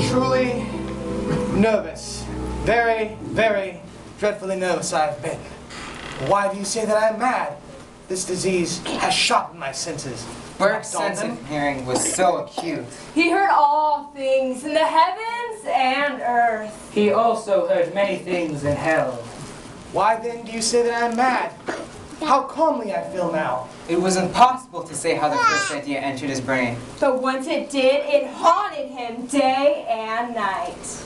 Truly nervous. Very, very dreadfully nervous I've been. Why do you say that I'm mad? This disease has sharpened my senses. Burke's sense of hearing was so acute. He heard all things in the heavens and earth. He also heard many things in hell. Why then do you say that I'm mad? How calmly I feel now. It was impossible to say how the first idea entered his brain. But once it did, it haunted him day and night.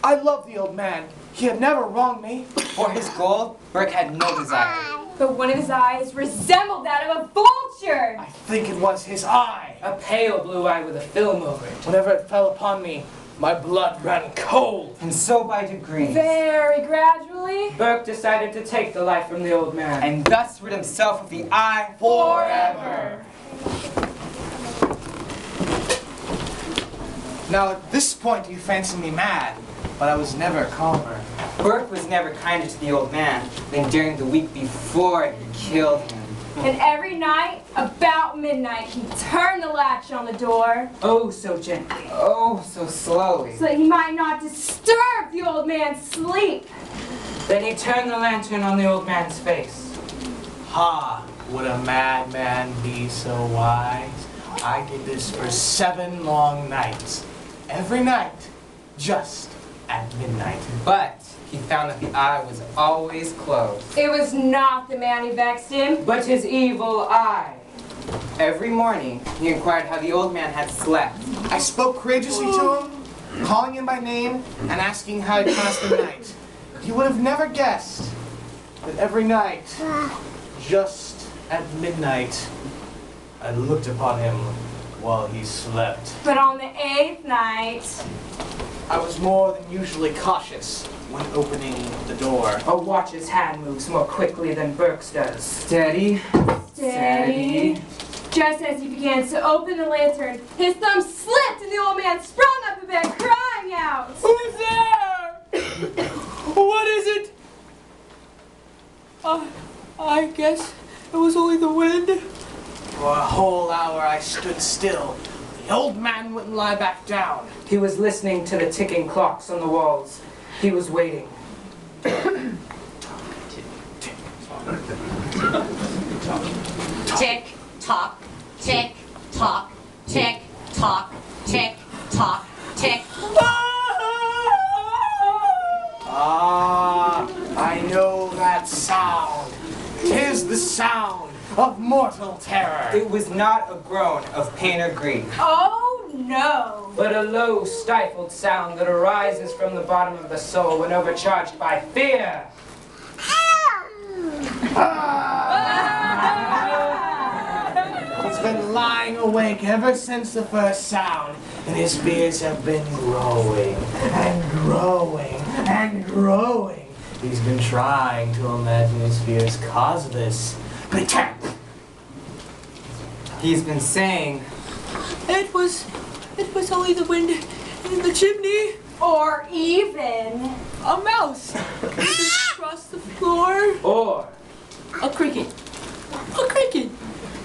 I love the old man. He had never wronged me. For his gold, Burke had no desire. But one of his eyes resembled that of a vulture. I think it was his eye. A pale blue eye with a film over it. Whenever it fell upon me, my blood ran cold. And so by degrees, Very gradually. Burke decided to take the life from the old man. and thus rid himself of the eye Forever. Now at this point you fancy me mad, but I was never calmer. Burke was never kinder to the old man than during the week before he killed him. And every night, about midnight, he turned the latch on the door Oh, so gently. Oh, so slowly. so that he might not disturb the old man's sleep. Then he turned the lantern on the old man's face. Ha! Would a madman be so wise? I did this for 7 long nights. Every night, just at midnight. But he found that the eye was always closed. It was not the man who vexed him. But his evil eye. Every morning, he inquired how the old man had slept. I spoke courageously to him, calling him by name and asking how he passed the night. He would have never guessed that every night, just at midnight, I looked upon him while he slept. But on the 8th night, I was more than usually cautious when opening the door. A watch's hand moves more quickly than Burke's does. Steady, steady. just as he began to open the lantern, his thumb slipped and the old man sprung up in bed crying out. Who's there? What is it? I guess it was only the wind. For a whole hour I stood still. The old man wouldn't lie back down. He was listening to the ticking clocks on the walls. He was waiting. Tick, tock, tick, tock, tick, tock, tick, tock, tick. Ah, I know that sound. 'Tis the sound of mortal terror. It was not a groan of pain or grief. Oh no! But a low, stifled sound that arises from the bottom of the soul when overcharged by fear. He's been lying awake ever since the first sound, and his fears have been growing and growing and growing. He's been trying to imagine his fears causeless, but he can't. He's been saying, It was only the wind in the chimney. Or even A mouse across the floor. Or a cricket.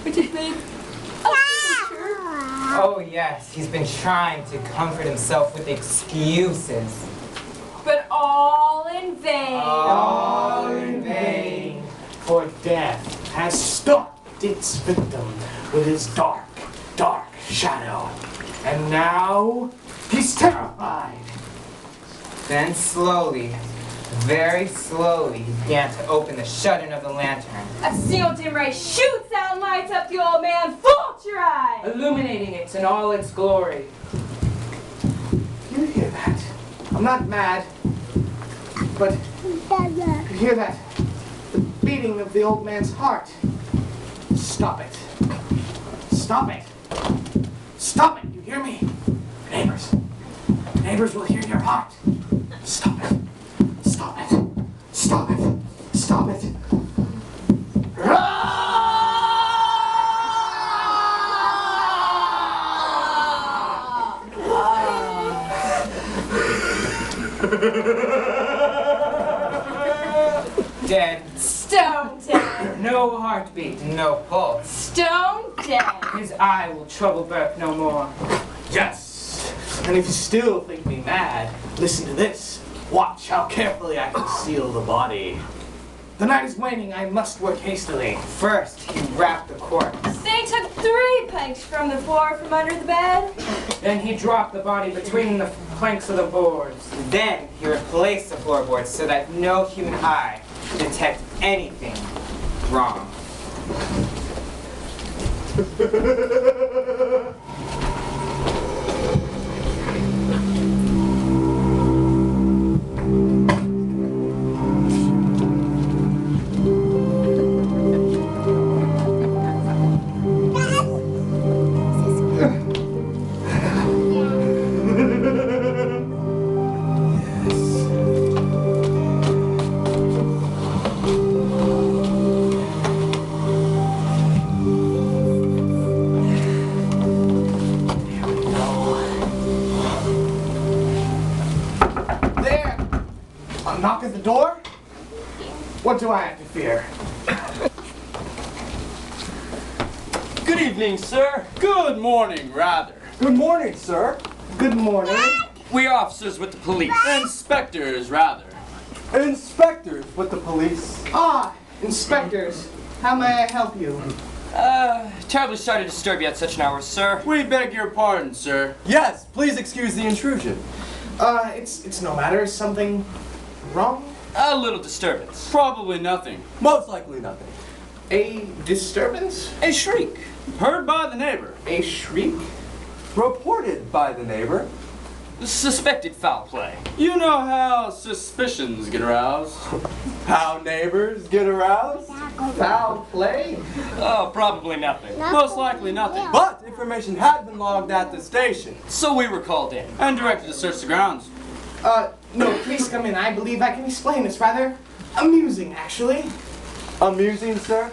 Which has been a picture. oh yes, he's been trying to comfort himself with excuses. but all in vain. All in vain, for death has stalked its victim with his dark, dark shadow. And now he's terrified. Then slowly, very slowly, he began to open the shuttering of the lantern. A single dim ray shoots out and lights up the old man's vulture eye. illuminating it in all its glory. You hear that? I'm not mad, but you hear that? The beating of the old man's heart. Stop it. Stop it. Stop it. You hear me? Neighbors. Neighbors will hear your heart. Stop it. Stop it. Stop it. Stop it. Dead. Stone dead. No heartbeat, no pulse. Stone dead. His eye will trouble Burke no more. Yes. And if you still think me mad, listen to this. Watch how carefully I conceal the body. The night is waning, I must work hastily. First, he wrapped the corpse. They took 3 planks from the floor from under the bed. Then he dropped the body between the planks of the boards. Then he replaced the floorboards so that no human eye could detect anything wrong. Knock at the door? What do I have to fear? Good evening, sir. Good morning, rather. Good morning, sir. Good morning. We officers with the police. Inspectors, rather. Inspectors with the police. Ah, inspectors. How may I help you? Terribly sorry to disturb you at such an hour, sir. We beg your pardon, sir. Yes, please excuse the intrusion. It's no matter. Is something wrong? A little disturbance. Probably nothing. Most likely nothing. A disturbance? A shriek. Heard by the neighbor. A shriek? Reported by the neighbor. Suspected foul play. You know how suspicions get aroused? How neighbors get aroused? Foul play? Oh, probably nothing. Most likely nothing. But information had been logged at the station. So we were called in. And directed to search the grounds. No, please come in. I believe I can explain. It's rather amusing, actually. Amusing, sir?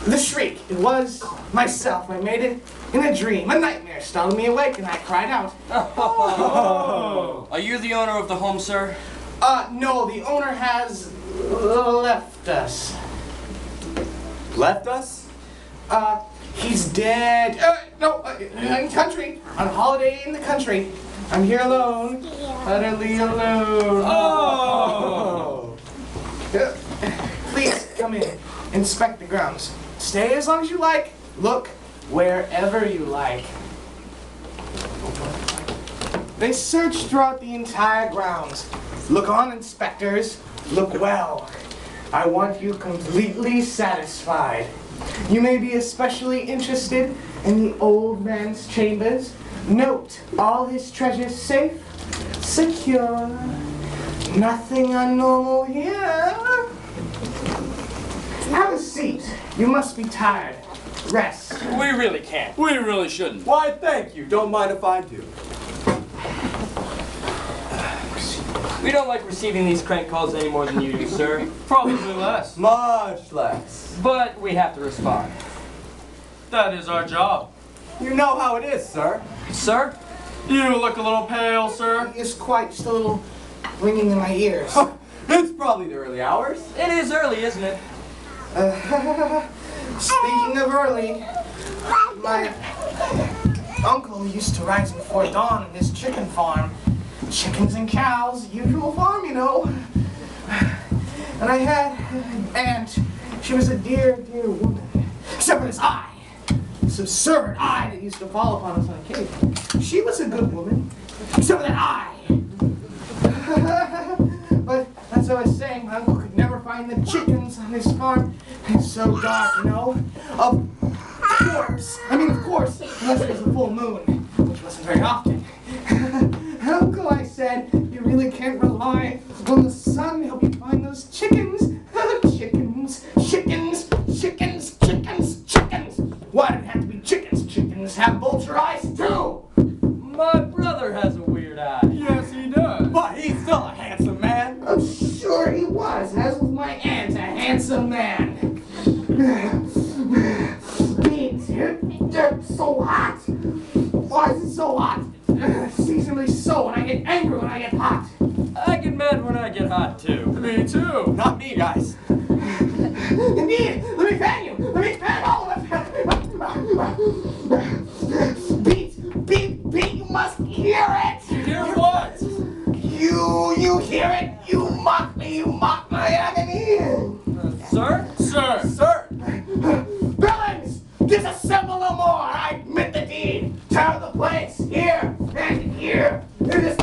The shriek. It was myself. I made it in a dream. A nightmare startled me awake, and I cried out. Oh. Are you the owner of the home, sir? No, the owner has left us. Left us? He's dead. No, in country. On holiday in the country. I'm here alone. Utterly alone. Oh! Please come in. Inspect the grounds. Stay as long as you like. Look wherever you like. They searched throughout the entire grounds. Look on, inspectors. Look well. I want you completely satisfied. You may be especially interested in the old man's chambers. Note, all his treasures safe, secure. Nothing unnormal here. Have a seat. You must be tired. Rest. We really can't. We really shouldn't. Why, thank you. Don't mind if I do. We don't like receiving these crank calls any more than you do, sir. Probably less. Much less. But we have to respond. That is our job. You know how it is, sir. Sir? You look a little pale, sir. It's quite just a little ringing in my ears. It's probably the early hours. It is early, isn't it? Speaking of early, my uncle used to rise before dawn in his chicken farm. Chickens and cows, usual farm, you know. And I had an aunt. She was a dear, dear woman. Except for this eye. This absurd eye that used to fall upon us on occasion. She was a good woman. Except for that eye. But as I was saying, my uncle could never find the chickens on his farm. It's so dark, you know. Of course, unless it was a full moon, which wasn't very often. Uncle, I said, you really can't rely on the sun to help you find those chickens. Chickens, chickens, chickens, chickens, chickens. Why did it have to be chickens? Chickens have vulture eyes too. My brother has a weird eye. Yes, he does. But he's still a handsome man. I'm sure he was, as was my aunt, a handsome man. It's so hot. Why is it so hot? Seasonally so, and I get angry when I get hot. hot too. Me too. Not me, guys. Indeed, let me fan you. Let me fan all of it. Beat, you must hear it. Hear what? You hear it. You mock me. You mock my agony. Sir? Sir. Sir! Villains, disassemble no more. I admit the deed. Tear the place here and here. It is